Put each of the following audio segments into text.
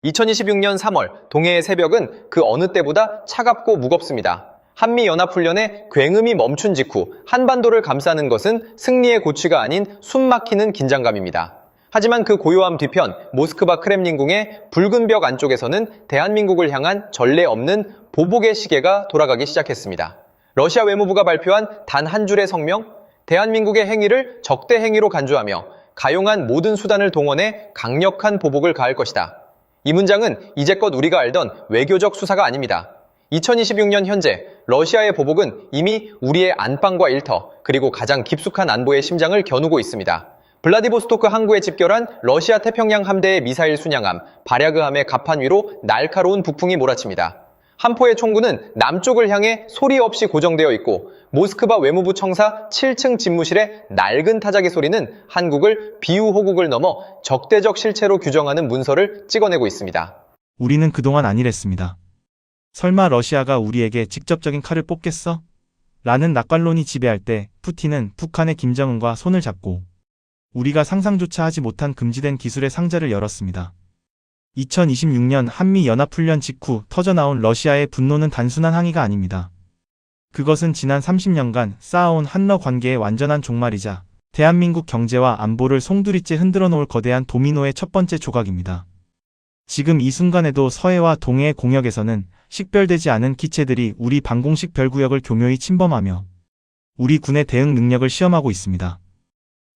2026년 3월 동해의 새벽은 그 어느 때보다 차갑고 무겁습니다. 한미연합훈련의 굉음이 멈춘 직후 한반도를 감싸는 것은 승리의 고취가 아닌 숨막히는 긴장감입니다. 하지만 그 고요함 뒤편 모스크바 크렘린궁의 붉은 벽 안쪽에서는 대한민국을 향한 전례 없는 보복의 시계가 돌아가기 시작했습니다. 러시아 외무부가 발표한 단 한 줄의 성명, 대한민국의 행위를 적대 행위로 간주하며 가용한 모든 수단을 동원해 강력한 보복을 가할 것이다. 이 문장은 이제껏 우리가 알던 외교적 수사가 아닙니다. 2026년 현재 러시아의 보복은 이미 우리의 안방과 일터, 그리고 가장 깊숙한 안보의 심장을 겨누고 있습니다. 블라디보스토크 항구에 집결한 러시아 태평양 함대의 미사일 순양함, 바랴그함의 갑판 위로 날카로운 북풍이 몰아칩니다. 한 포의 총구는 남쪽을 향해 소리 없이 고정되어 있고 모스크바 외무부 청사 7층 집무실의 낡은 타자기 소리는 한국을 비우호국을 넘어 적대적 실체로 규정하는 문서를 찍어내고 있습니다. 우리는 그동안 안일했습니다. 설마 러시아가 우리에게 직접적인 칼을 뽑겠어? 라는 낙관론이 지배할 때 푸틴은 북한의 김정은과 손을 잡고 우리가 상상조차 하지 못한 금지된 기술의 상자를 열었습니다. 2026년 한미연합훈련 직후 터져나온 러시아의 분노는 단순한 항의가 아닙니다. 그것은 지난 30년간 쌓아온 한러 관계의 완전한 종말이자 대한민국 경제와 안보를 송두리째 흔들어 놓을 거대한 도미노의 첫 번째 조각입니다. 지금 이 순간에도 서해와 동해의 공역에서는 식별되지 않은 기체들이 우리 방공식 별구역을 교묘히 침범하며 우리 군의 대응 능력을 시험하고 있습니다.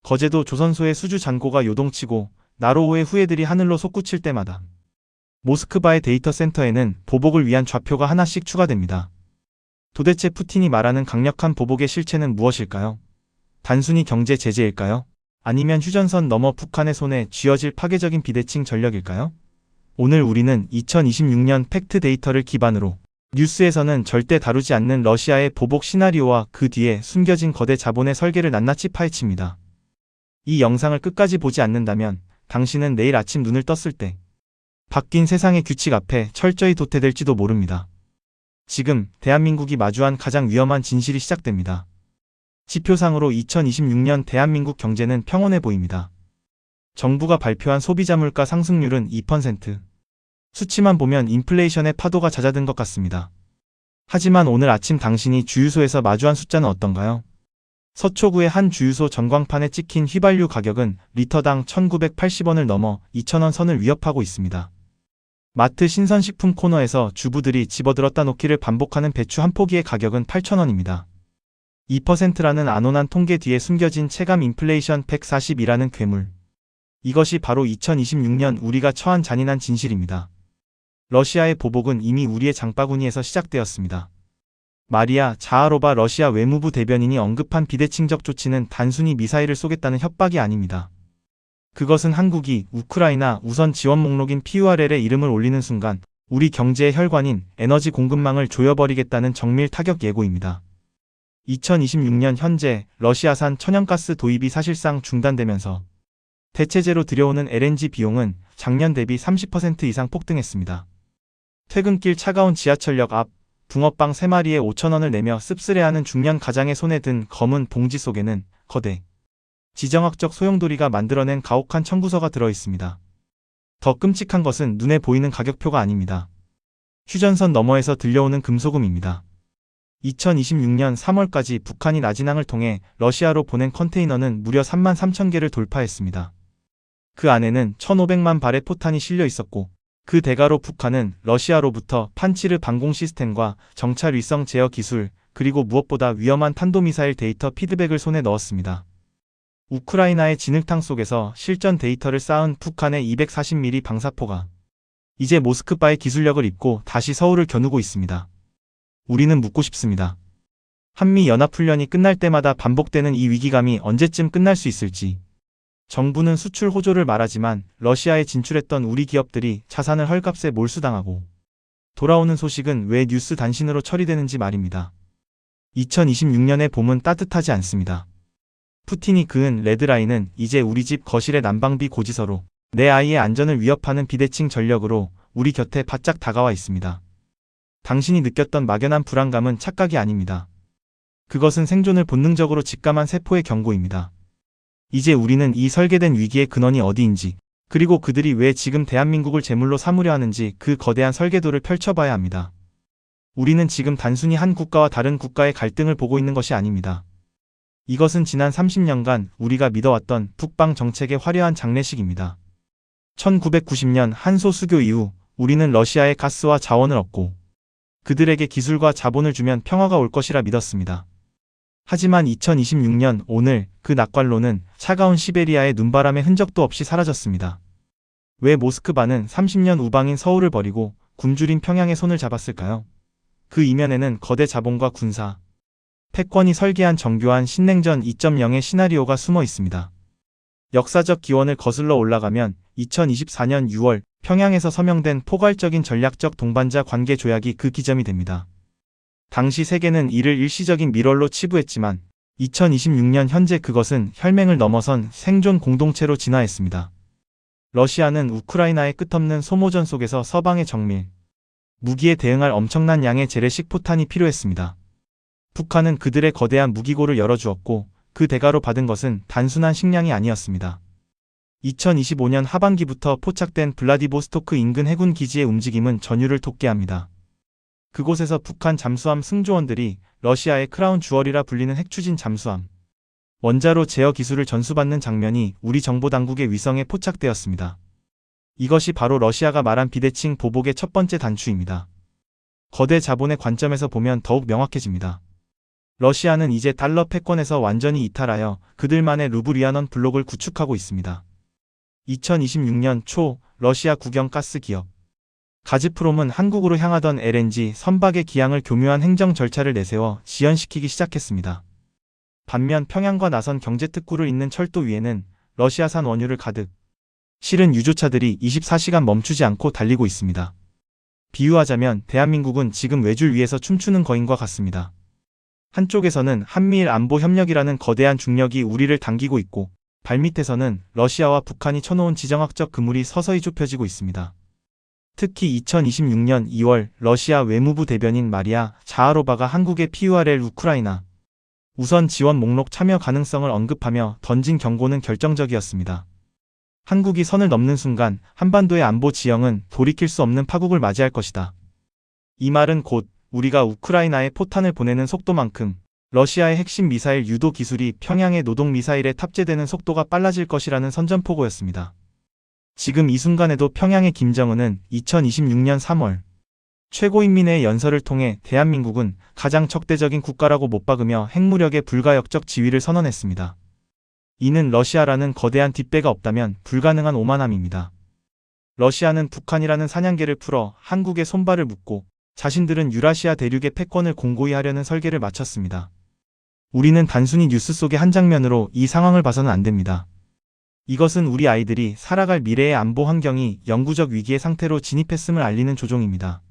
거제도 조선소의 수주 잔고가 요동치고 나로호의 후예들이 하늘로 솟구칠 때마다 모스크바의 데이터 센터에는 보복을 위한 좌표가 하나씩 추가됩니다. 도대체 푸틴이 말하는 강력한 보복의 실체는 무엇일까요? 단순히 경제 제재일까요? 아니면 휴전선 넘어 북한의 손에 쥐어질 파괴적인 비대칭 전력일까요? 오늘 우리는 2026년 팩트 데이터를 기반으로 뉴스에서는 절대 다루지 않는 러시아의 보복 시나리오와 그 뒤에 숨겨진 거대 자본의 설계를 낱낱이 파헤칩니다. 이 영상을 끝까지 보지 않는다면 당신은 내일 아침 눈을 떴을 때 바뀐 세상의 규칙 앞에 철저히 도태될지도 모릅니다. 지금 대한민국이 마주한 가장 위험한 진실이 시작됩니다. 지표상으로 2026년 대한민국 경제는 평온해 보입니다. 정부가 발표한 소비자 물가 상승률은 2%. 수치만 보면 인플레이션의 파도가 잦아든 것 같습니다. 하지만 오늘 아침 당신이 주유소에서 마주한 숫자는 어떤가요? 서초구의 한 주유소 전광판에 찍힌 휘발유 가격은 리터당 1980원을 넘어 2000원 선을 위협하고 있습니다. 마트 신선식품 코너에서 주부들이 집어들었다 놓기를 반복하는 배추 한 포기의 가격은 8,000원입니다. 2%라는 안온한 통계 뒤에 숨겨진 체감 인플레이션 140이라는 괴물. 이것이 바로 2026년 우리가 처한 잔인한 진실입니다. 러시아의 보복은 이미 우리의 장바구니에서 시작되었습니다. 마리아 자하로바 러시아 외무부 대변인이 언급한 비대칭적 조치는 단순히 미사일을 쏘겠다는 협박이 아닙니다. 그것은 한국이 우크라이나 우선 지원 목록인 PURL의 이름을 올리는 순간 우리 경제의 혈관인 에너지 공급망을 조여버리겠다는 정밀 타격 예고입니다. 2026년 현재 러시아산 천연가스 도입이 사실상 중단되면서 대체제로 들여오는 LNG 비용은 작년 대비 30% 이상 폭등했습니다. 퇴근길 차가운 지하철역 앞 붕어빵 3마리에 5,000원을 내며 씁쓸해하는 중년 가장의 손에 든 검은 봉지 속에는 거대 지정학적 소용돌이가 만들어낸 가혹한 청구서가 들어있습니다. 더 끔찍한 것은 눈에 보이는 가격표가 아닙니다. 휴전선 너머에서 들려오는 금소금입니다. 2026년 3월까지 북한이 나진항을 통해 러시아로 보낸 컨테이너는 무려 33,000개를 돌파했습니다. 그 안에는 1,500만 발의 포탄이 실려 있었고 그 대가로 북한은 러시아로부터 판치르 방공 시스템과 정찰 위성 제어 기술, 그리고 무엇보다 위험한 탄도미사일 데이터 피드백을 손에 넣었습니다. 우크라이나의 진흙탕 속에서 실전 데이터를 쌓은 북한의 240mm 방사포가 이제 모스크바의 기술력을 입고 다시 서울을 겨누고 있습니다. 우리는 묻고 싶습니다. 한미연합훈련이 끝날 때마다 반복되는 이 위기감이 언제쯤 끝날 수 있을지. 정부는 수출 호조를 말하지만 러시아에 진출했던 우리 기업들이 자산을 헐값에 몰수당하고 돌아오는 소식은 왜 뉴스 단신으로 처리되는지 말입니다. 2026년의 봄은 따뜻하지 않습니다. 푸틴이 그은 레드라인은 이제 우리 집 거실의 난방비 고지서로 내 아이의 안전을 위협하는 비대칭 전력으로 우리 곁에 바짝 다가와 있습니다. 당신이 느꼈던 막연한 불안감은 착각이 아닙니다. 그것은 생존을 본능적으로 직감한 세포의 경고입니다. 이제 우리는 이 설계된 위기의 근원이 어디인지, 그리고 그들이 왜 지금 대한민국을 제물로 삼으려 하는지 그 거대한 설계도를 펼쳐봐야 합니다. 우리는 지금 단순히 한 국가와 다른 국가의 갈등을 보고 있는 것이 아닙니다. 이것은 지난 30년간 우리가 믿어왔던 북방 정책의 화려한 장례식입니다. 1990년 한소 수교 이후 우리는 러시아의 가스와 자원을 얻고 그들에게 기술과 자본을 주면 평화가 올 것이라 믿었습니다. 하지만 2026년 오늘 그 낙관론은 차가운 시베리아의 눈바람의 흔적도 없이 사라졌습니다. 왜 모스크바는 30년 우방인 서울을 버리고 굶주린 평양에 손을 잡았을까요? 그 이면에는 거대 자본과 군사, 패권이 설계한 정교한 신냉전 2.0의 시나리오가 숨어 있습니다. 역사적 기원을 거슬러 올라가면 2024년 6월 평양에서 서명된 포괄적인 전략적 동반자 관계 조약이 그 기점이 됩니다. 당시 세계는 이를 일시적인 밀월로 치부했지만 2026년 현재 그것은 혈맹을 넘어선 생존 공동체로 진화했습니다. 러시아는 우크라이나의 끝없는 소모전 속에서 서방의 정밀, 무기에 대응할 엄청난 양의 재래식 포탄이 필요했습니다. 북한은 그들의 거대한 무기고를 열어주었고 그 대가로 받은 것은 단순한 식량이 아니었습니다. 2025년 하반기부터 포착된 블라디보스토크 인근 해군 기지의 움직임은 전율을 돋게 합니다. 그곳에서 북한 잠수함 승조원들이 러시아의 크라운 주얼이라 불리는 핵추진 잠수함, 원자로 제어 기술을 전수받는 장면이 우리 정보당국의 위성에 포착되었습니다. 이것이 바로 러시아가 말한 비대칭 보복의 첫 번째 단추입니다. 거대 자본의 관점에서 보면 더욱 명확해집니다. 러시아는 이제 달러 패권에서 완전히 이탈하여 그들만의 루브리아넌 블록을 구축하고 있습니다. 2026년 초 러시아 국영 가스 기업 가즈프롬은 한국으로 향하던 LNG 선박의 기항을 교묘한 행정 절차를 내세워 지연시키기 시작했습니다. 반면 평양과 나선 경제특구를 잇는 철도 위에는 러시아산 원유를 가득 실은 유조차들이 24시간 멈추지 않고 달리고 있습니다. 비유하자면 대한민국은 지금 외줄 위에서 춤추는 거인과 같습니다. 한쪽에서는 한미일 안보 협력이라는 거대한 중력이 우리를 당기고 있고 발밑에서는 러시아와 북한이 쳐놓은 지정학적 그물이 서서히 좁혀지고 있습니다. 특히 2026년 2월 러시아 외무부 대변인 마리아 자하로바가 한국의 PURL 우크라이나 우선 지원 목록 참여 가능성을 언급하며 던진 경고는 결정적이었습니다. 한국이 선을 넘는 순간 한반도의 안보 지형은 돌이킬 수 없는 파국을 맞이할 것이다. 이 말은 곧 우리가 우크라이나에 포탄을 보내는 속도만큼 러시아의 핵심 미사일 유도 기술이 평양의 노동 미사일에 탑재되는 속도가 빨라질 것이라는 선전포고였습니다. 지금 이 순간에도 평양의 김정은은 2026년 3월 최고인민회의 연설을 통해 대한민국은 가장 적대적인 국가라고 못박으며 핵무력의 불가역적 지위를 선언했습니다. 이는 러시아라는 거대한 뒷배가 없다면 불가능한 오만함입니다. 러시아는 북한이라는 사냥개를 풀어 한국의 손발을 묶고 자신들은 유라시아 대륙의 패권을 공고히 하려는 설계를 마쳤습니다. 우리는 단순히 뉴스 속의 한 장면으로 이 상황을 봐서는 안 됩니다. 이것은 우리 아이들이 살아갈 미래의 안보 환경이 영구적 위기의 상태로 진입했음을 알리는 조종입니다.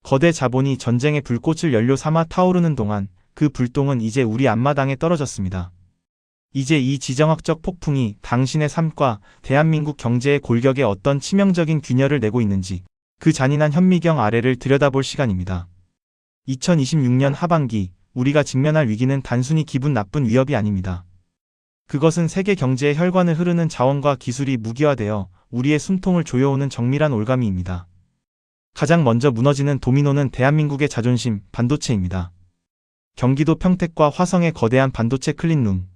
거대 자본이 전쟁의 불꽃을 연료 삼아 타오르는 동안 그 불똥은 이제 우리 앞마당에 떨어졌습니다. 이제 이 지정학적 폭풍이 당신의 삶과 대한민국 경제의 골격에 어떤 치명적인 균열을 내고 있는지 그 잔인한 현미경 아래를 들여다볼 시간입니다. 2026년 하반기 우리가 직면할 위기는 단순히 기분 나쁜 위협이 아닙니다. 그것은 세계 경제의 혈관을 흐르는 자원과 기술이 무기화되어 우리의 숨통을 조여오는 정밀한 올가미입니다. 가장 먼저 무너지는 도미노는 대한민국의 자존심, 반도체입니다. 경기도 평택과 화성의 거대한 반도체 클린룸.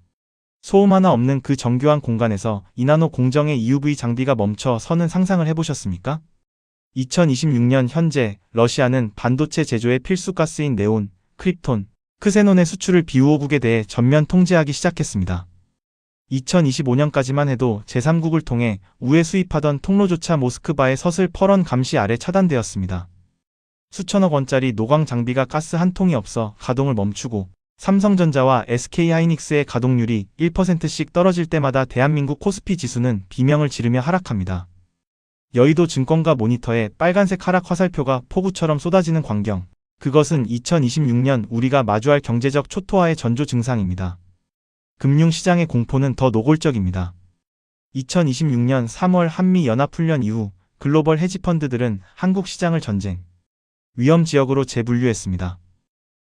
소음 하나 없는 그 정교한 공간에서 이나노 공정의 EUV 장비가 멈춰 서는 상상을 해보셨습니까? 2026년 현재 러시아는 반도체 제조의 필수 가스인 네온, 크립톤, 크세논의 수출을 비우호국에 대해 전면 통제하기 시작했습니다. 2025년까지만 해도 제3국을 통해 우회 수입하던 통로조차 모스크바의 서슬 펄원 감시 아래 차단되었습니다. 수천억 원짜리 노광 장비가 가스 한 통이 없어 가동을 멈추고 삼성전자와 SK하이닉스의 가동률이 1%씩 떨어질 때마다 대한민국 코스피 지수는 비명을 지르며 하락합니다. 여의도 증권가 모니터에 빨간색 하락 화살표가 폭우처럼 쏟아지는 광경. 그것은 2026년 우리가 마주할 경제적 초토화의 전조 증상입니다. 금융시장의 공포는 더 노골적입니다. 2026년 3월 한미연합훈련 이후 글로벌 헤지펀드들은 한국 시장을 전쟁 위험 지역으로 재분류했습니다.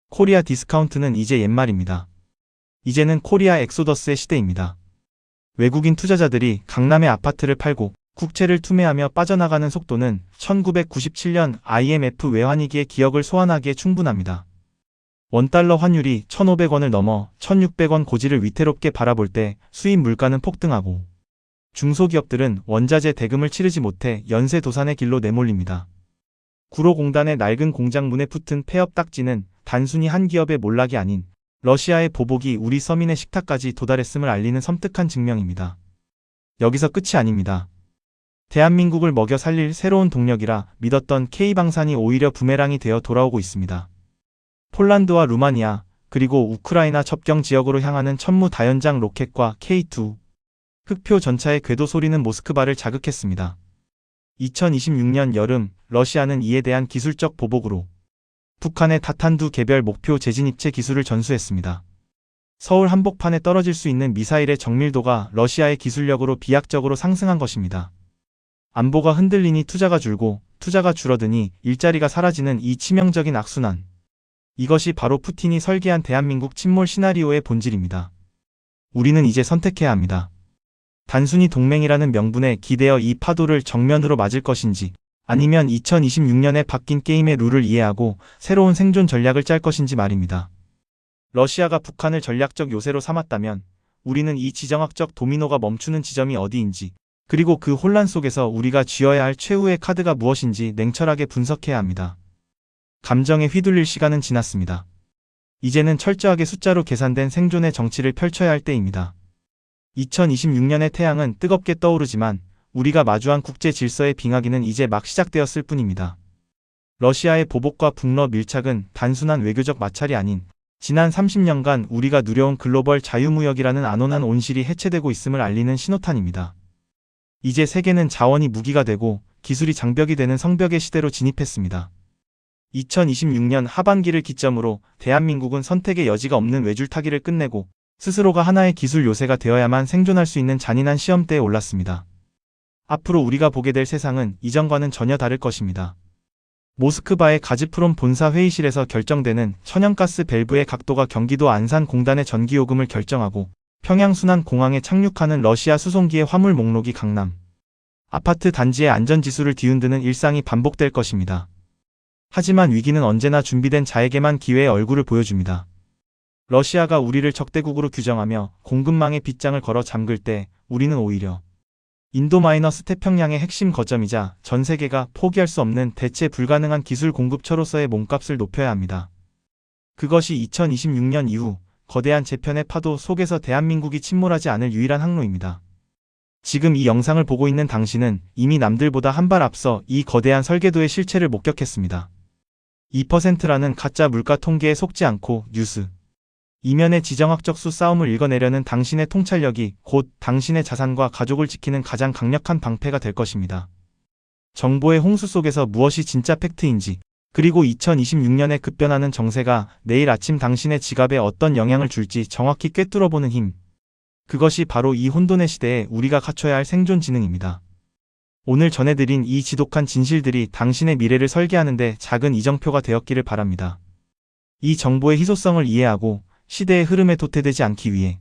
코리아 디스카운트는 이제 옛말입니다. 이제는 코리아 엑소더스의 시대입니다. 외국인 투자자들이 강남의 아파트를 팔고 국채를 투매하며 빠져나가는 속도는 1997년 IMF 외환위기의 기억을 소환하기에 충분합니다. 원달러 환율이 1,500원을 넘어 1,600원 고지를 위태롭게 바라볼 때 수입 물가는 폭등하고 중소기업들은 원자재 대금을 치르지 못해 연쇄 도산의 길로 내몰립니다. 구로공단의 낡은 공장 문에 붙은 폐업 딱지는 단순히 한 기업의 몰락이 아닌 러시아의 보복이 우리 서민의 식탁까지 도달했음을 알리는 섬뜩한 증명입니다. 여기서 끝이 아닙니다. 대한민국을 먹여 살릴 새로운 동력이라 믿었던 K방산이 오히려 부메랑이 되어 돌아오고 있습니다. 폴란드와 루마니아, 그리고 우크라이나 접경 지역으로 향하는 천무다연장 로켓과 K2 흑표 전차의 궤도 소리는 모스크바를 자극했습니다. 2026년 여름, 러시아는 이에 대한 기술적 보복으로 북한의 타탄두 개별 목표 재진입체 기술을 전수했습니다. 서울 한복판에 떨어질 수 있는 미사일의 정밀도가 러시아의 기술력으로 비약적으로 상승한 것입니다. 안보가 흔들리니 투자가 줄고 투자가 줄어드니 일자리가 사라지는 이 치명적인 악순환. 이것이 바로 푸틴이 설계한 대한민국 침몰 시나리오의 본질입니다. 우리는 이제 선택해야 합니다. 단순히 동맹이라는 명분에 기대어 이 파도를 정면으로 맞을 것인지 아니면 2026년에 바뀐 게임의 룰을 이해하고 새로운 생존 전략을 짤 것인지 말입니다. 러시아가 북한을 전략적 요새로 삼았다면 우리는 이 지정학적 도미노가 멈추는 지점이 어디인지 그리고 그 혼란 속에서 우리가 쥐어야 할 최후의 카드가 무엇인지 냉철하게 분석해야 합니다. 감정에 휘둘릴 시간은 지났습니다. 이제는 철저하게 숫자로 계산된 생존의 정치를 펼쳐야 할 때입니다. 2026년의 태양은 뜨겁게 떠오르지만 우리가 마주한 국제 질서의 빙하기는 이제 막 시작되었을 뿐입니다. 러시아의 보복과 북러 밀착은 단순한 외교적 마찰이 아닌 지난 30년간 우리가 누려온 글로벌 자유무역이라는 안온한 온실이 해체되고 있음을 알리는 신호탄입니다. 이제 세계는 자원이 무기가 되고 기술이 장벽이 되는 성벽의 시대로 진입했습니다. 2026년 하반기를 기점으로 대한민국은 선택의 여지가 없는 외줄타기를 끝내고 스스로가 하나의 기술 요새가 되어야만 생존할 수 있는 잔인한 시험대에 올랐습니다. 앞으로 우리가 보게 될 세상은 이전과는 전혀 다를 것입니다. 모스크바의 가즈프롬 본사 회의실에서 결정되는 천연가스 밸브의 각도가 경기도 안산공단의 전기요금을 결정하고 평양순환공항에 착륙하는 러시아 수송기의 화물 목록이 강남 아파트 단지의 안전지수를 뒤흔드는 일상이 반복될 것입니다. 하지만 위기는 언제나 준비된 자에게만 기회의 얼굴을 보여줍니다. 러시아가 우리를 적대국으로 규정하며 공급망의 빗장을 걸어 잠글 때 우리는 오히려 인도-태평양의 핵심 거점이자 전 세계가 포기할 수 없는 대체 불가능한 기술 공급처로서의 몸값을 높여야 합니다. 그것이 2026년 이후 거대한 재편의 파도 속에서 대한민국이 침몰하지 않을 유일한 항로입니다. 지금 이 영상을 보고 있는 당신은 이미 남들보다 한 발 앞서 이 거대한 설계도의 실체를 목격했습니다. 2%라는 가짜 물가 통계에 속지 않고 뉴스 이면의 지정학적 수 싸움을 읽어내려는 당신의 통찰력이 곧 당신의 자산과 가족을 지키는 가장 강력한 방패가 될 것입니다. 정보의 홍수 속에서 무엇이 진짜 팩트인지 그리고 2026년에 급변하는 정세가 내일 아침 당신의 지갑에 어떤 영향을 줄지 정확히 꿰뚫어보는 힘. 그것이 바로 이 혼돈의 시대에 우리가 갖춰야 할 생존 지능입니다. 오늘 전해드린 이 지독한 진실들이 당신의 미래를 설계하는데 작은 이정표가 되었기를 바랍니다. 이 정보의 희소성을 이해하고 시대의 흐름에 도태되지 않기 위해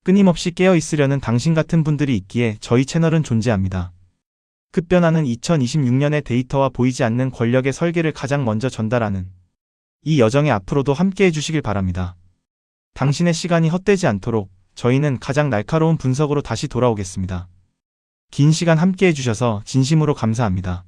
끊임없이 깨어 있으려는 당신 같은 분들이 있기에 저희 채널은 존재합니다. 급변하는 2026년의 데이터와 보이지 않는 권력의 설계를 가장 먼저 전달하는 이 여정에 앞으로도 함께해 주시길 바랍니다. 당신의 시간이 헛되지 않도록 저희는 가장 날카로운 분석으로 다시 돌아오겠습니다. 긴 시간 함께해 주셔서 진심으로 감사합니다.